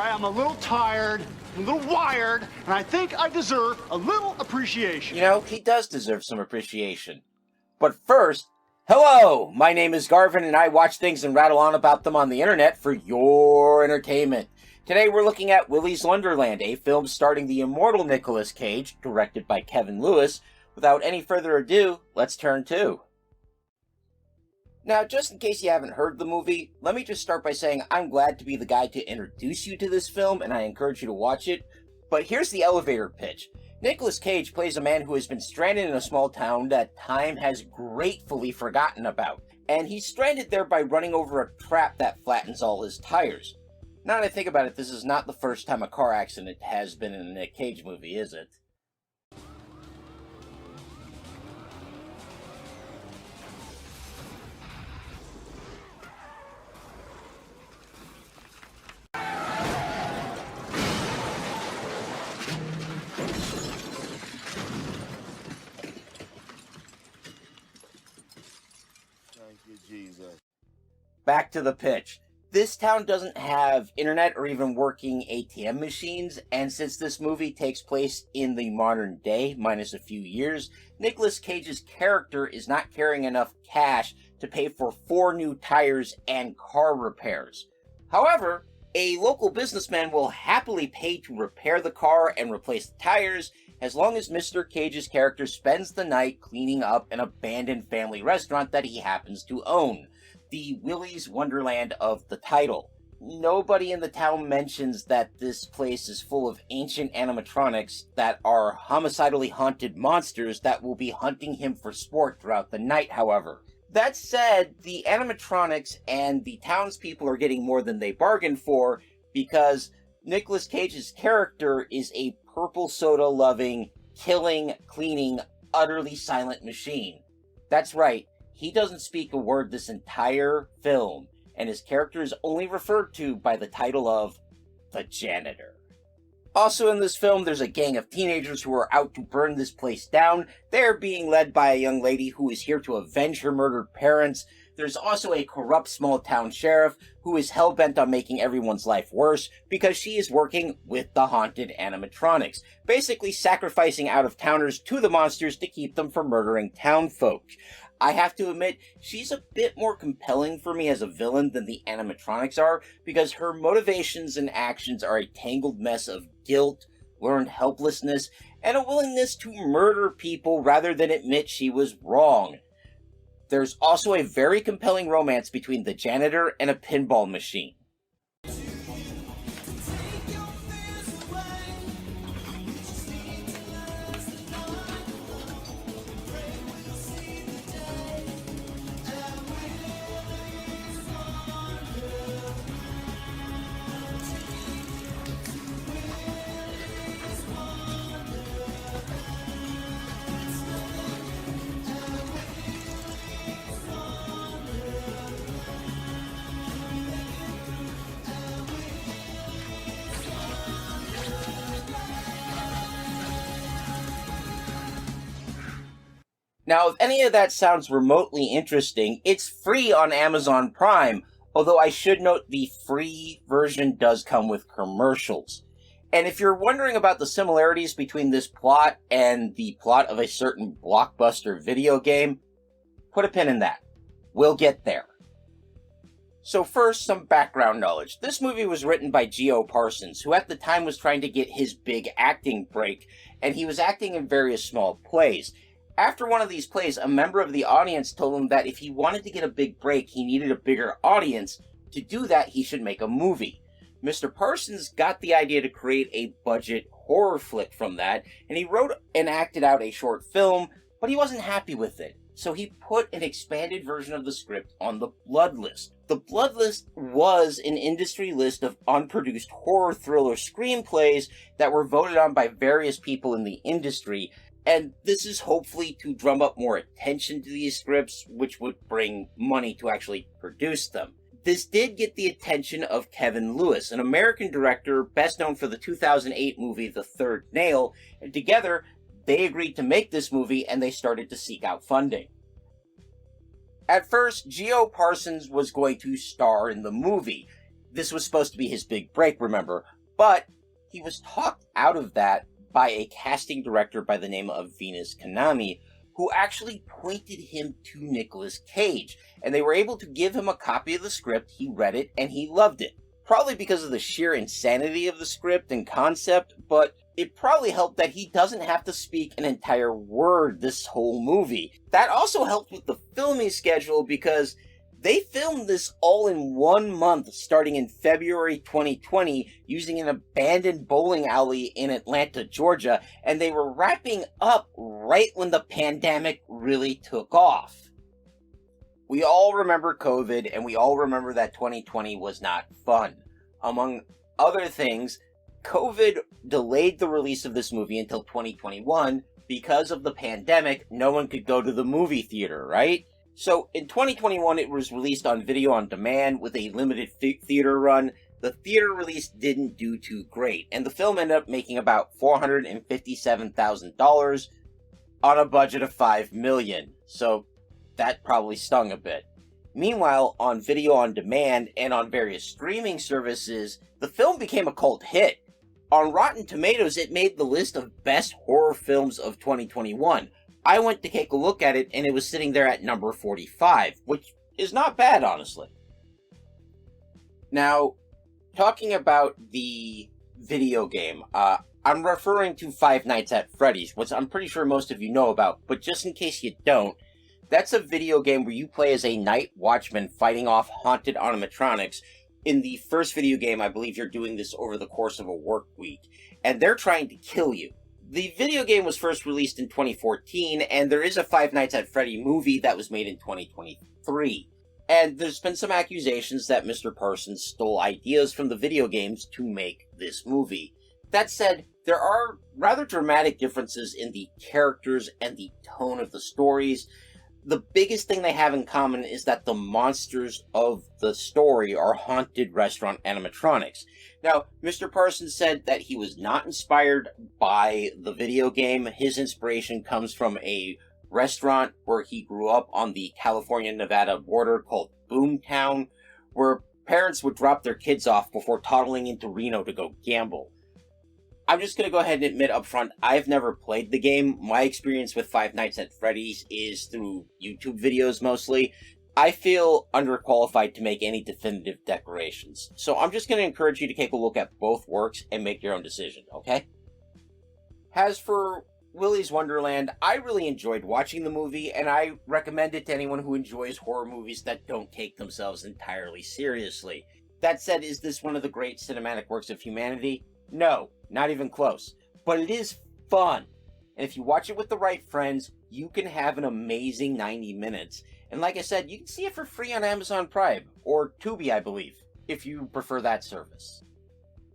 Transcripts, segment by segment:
I'm a little tired, a little wired, and I think I deserve a little appreciation. You know, he does deserve some appreciation. But first, hello! My name is Garvin, and I watch things and rattle on about them on the internet for your entertainment. Today we're looking at Willy's Wonderland, a film starring the immortal Nicolas Cage, directed by Kevin Lewis. Without any further ado, let's turn to. Now, just in case you haven't heard the movie, let me just start by saying I'm glad to be the guy to introduce you to this film, and I encourage you to watch it. But here's the elevator pitch. Nicolas Cage plays a man who has been stranded in a small town that time has gratefully forgotten about. And he's stranded there by running over a trap that flattens all his tires. Now that I think about it, this is not the first time a car accident has been in a Nick Cage movie, is it? Thank you, Jesus. Back to the pitch. This town doesn't have internet or even working ATM machines, and since this movie takes place in the modern day, minus a few years, Nicolas Cage's character is not carrying enough cash to pay for 4 new tires and car repairs. However, a local businessman will happily pay to repair the car and replace the tires as long as Mr. Cage's character spends the night cleaning up an abandoned family restaurant that he happens to own. The Willy's Wonderland of the title. Nobody in the town mentions that this place is full of ancient animatronics that are homicidally haunted monsters that will be hunting him for sport throughout the night, however. That said, the animatronics and the townspeople are getting more than they bargained for because Nicolas Cage's character is a purple soda-loving, killing, cleaning, utterly silent machine. That's right. He doesn't speak a word this entire film, and his character is only referred to by the title of the janitor. Also in this film, there's a gang of teenagers who are out to burn this place down. They're being led by a young lady who is here to avenge her murdered parents. There's also a corrupt small-town sheriff who is hell-bent on making everyone's life worse because she is working with the haunted animatronics, basically sacrificing out-of-towners to the monsters to keep them from murdering townfolk. I have to admit, she's a bit more compelling for me as a villain than the animatronics are, because her motivations and actions are a tangled mess of guilt, learned helplessness, and a willingness to murder people rather than admit she was wrong. There's also a very compelling romance between the janitor and a pinball machine. Now, if any of that sounds remotely interesting, it's free on Amazon Prime, although I should note the free version does come with commercials. And if you're wondering about the similarities between this plot and the plot of a certain blockbuster video game, put a pin in that. We'll get there. So first, some background knowledge. This movie was written by Geo Parsons, who at the time was trying to get his big acting break, and he was acting in various small plays. After one of these plays, a member of the audience told him that if he wanted to get a big break, he needed a bigger audience. To do that, he should make a movie. Mr. Parsons got the idea to create a budget horror flick from that, and he wrote and acted out a short film, but he wasn't happy with it. So he put an expanded version of the script on the Blood List. The Blood List was an industry list of unproduced horror thriller screenplays that were voted on by various people in the industry, and this is hopefully to drum up more attention to these scripts, which would bring money to actually produce them. This did get the attention of Kevin Lewis, an American director best known for the 2008 movie The Third Nail, and together they agreed to make this movie and they started to seek out funding. At first, Geo Parsons was going to star in the movie. This was supposed to be his big break, remember, but he was talked out of that by a casting director by the name of Venus Kanami, who actually pointed him to Nicolas Cage, and they were able to give him a copy of the script. He read it, and he loved it. Probably because of the sheer insanity of the script and concept, but it probably helped that he doesn't have to speak an entire word this whole movie. That also helped with the filming schedule because they filmed this all in 1 month starting in February 2020 using an abandoned bowling alley in Atlanta, Georgia, and they were wrapping up right when the pandemic really took off. We all remember COVID, and we all remember that 2020 was not fun. Among other things, COVID delayed the release of this movie until 2021 because of the pandemic. No one could go to the movie theater, right? So in 2021, it was released on video on demand with a limited theater run. The theater release didn't do too great, and the film ended up making about $457,000 on a budget of $5 million. So that probably stung a bit. Meanwhile, on video on demand and on various streaming services, the film became a cult hit. On Rotten Tomatoes, it made the list of best horror films of 2021. I went to take a look at it, and it was sitting there at number 45, which is not bad, honestly. Now, talking about the video game, I'm referring to Five Nights at Freddy's, which I'm pretty sure most of you know about, but just in case you don't, that's a video game where you play as a night watchman fighting off haunted animatronics. In the first video game, I believe you're doing this over the course of a work week, and they're trying to kill you. The video game was first released in 2014, and there is a Five Nights at Freddy movie that was made in 2023. And there's been some accusations that Mr. Parsons stole ideas from the video games to make this movie. That said, there are rather dramatic differences in the characters and the tone of the stories. The biggest thing they have in common is that the monsters of the story are haunted restaurant animatronics. Now, Mr. Parsons said that he was not inspired by the video game. His inspiration comes from a restaurant where he grew up on the California-Nevada border called Boomtown, where parents would drop their kids off before toddling into Reno to go gamble. I'm just going to go ahead and admit up front, I've never played the game. My experience with Five Nights at Freddy's is through YouTube videos mostly. I feel underqualified to make any definitive declarations. So I'm just going to encourage you to take a look at both works and make your own decision, okay? As for Willy's Wonderland, I really enjoyed watching the movie, and I recommend it to anyone who enjoys horror movies that don't take themselves entirely seriously. That said, is this one of the great cinematic works of humanity? No, not even close. But it is fun. And if you watch it with the right friends, you can have an amazing 90 minutes. And like I said, you can see it for free on Amazon Prime, or Tubi, I believe, if you prefer that service.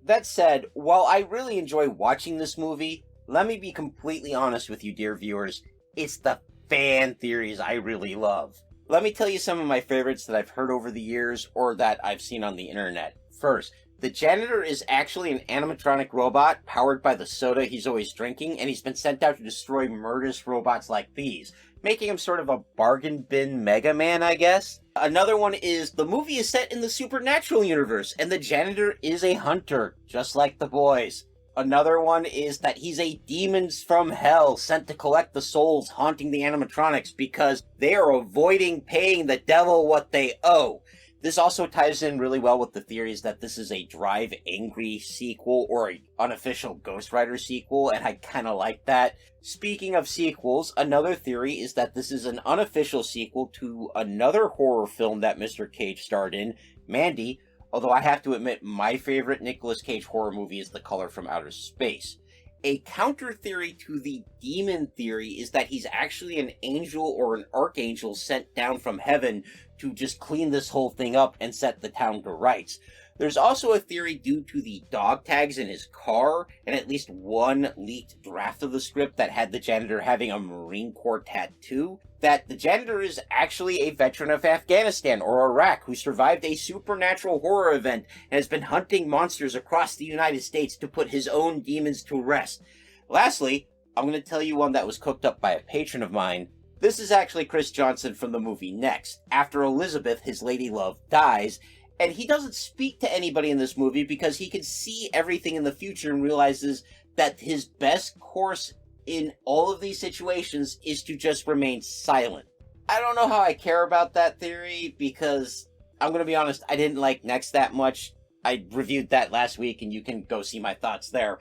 That said, while I really enjoy watching this movie, let me be completely honest with you, dear viewers, it's the fan theories I really love. Let me tell you some of my favorites that I've heard over the years, or that I've seen on the internet. First, the janitor is actually an animatronic robot powered by the soda he's always drinking, and he's been sent out to destroy murderous robots like these, making him sort of a bargain bin Mega Man, I guess. Another one is the movie is set in the supernatural universe, and the janitor is a hunter, just like the boys. Another one is that he's a demons from hell sent to collect the souls haunting the animatronics because they are avoiding paying the devil what they owe. This also ties in really well with the theories that this is a Drive Angry sequel or an unofficial Ghost Rider sequel, and I kind of like that. Speaking of sequels, another theory is that this is an unofficial sequel to another horror film that Mr. Cage starred in, Mandy, although I have to admit my favorite Nicolas Cage horror movie is The Color from Outer Space. A counter theory to the demon theory is that he's actually an angel or an archangel sent down from heaven to just clean this whole thing up and set the town to rights. There's also a theory due to the dog tags in his car, and at least one leaked draft of the script that had the janitor having a Marine Corps tattoo, that the janitor is actually a veteran of Afghanistan or Iraq who survived a supernatural horror event and has been hunting monsters across the United States to put his own demons to rest. Lastly, I'm going to tell you one that was cooked up by a patron of mine. This is actually Chris Johnson from the movie Next. After Elizabeth, his lady love, dies, And he doesn't speak to anybody in this movie because he can see everything in the future and realizes that his best course in all of these situations is to just remain silent. I don't know how I care about that theory because, I'm going to be honest, I didn't like Next that much. I reviewed that last week and you can go see my thoughts there.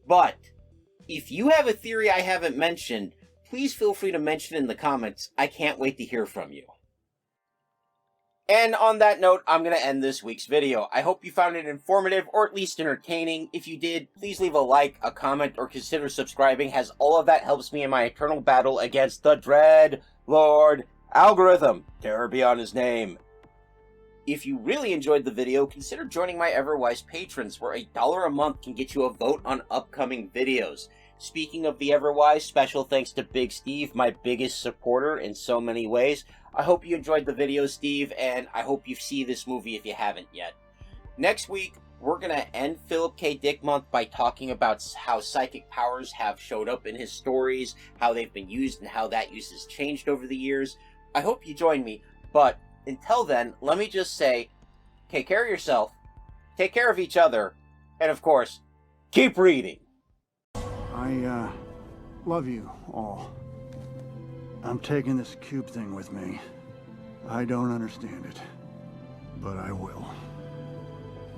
But if you have a theory I haven't mentioned, please feel free to mention it in the comments. I can't wait to hear from you. And on that note, I'm going to end this week's video. I hope you found it informative or at least entertaining. If you did, please leave a like, a comment, or consider subscribing, as all of that helps me in my eternal battle against the Dread Lord Algorithm. Terror be on his name. If you really enjoyed the video, consider joining my Everwise patrons, where $1 a month can get you a vote on upcoming videos. Speaking of the Everwise, special thanks to Big Steve, my biggest supporter in so many ways. I hope you enjoyed the video, Steve, and I hope you see this movie if you haven't yet. Next week, we're going to end Philip K. Dick Month by talking about how psychic powers have showed up in his stories, how they've been used, and how that use has changed over the years. I hope you join me, but until then, let me just say, take care of yourself, take care of each other, and of course, keep reading. I love you all. I'm taking this cube thing with me. I don't understand it, but I will.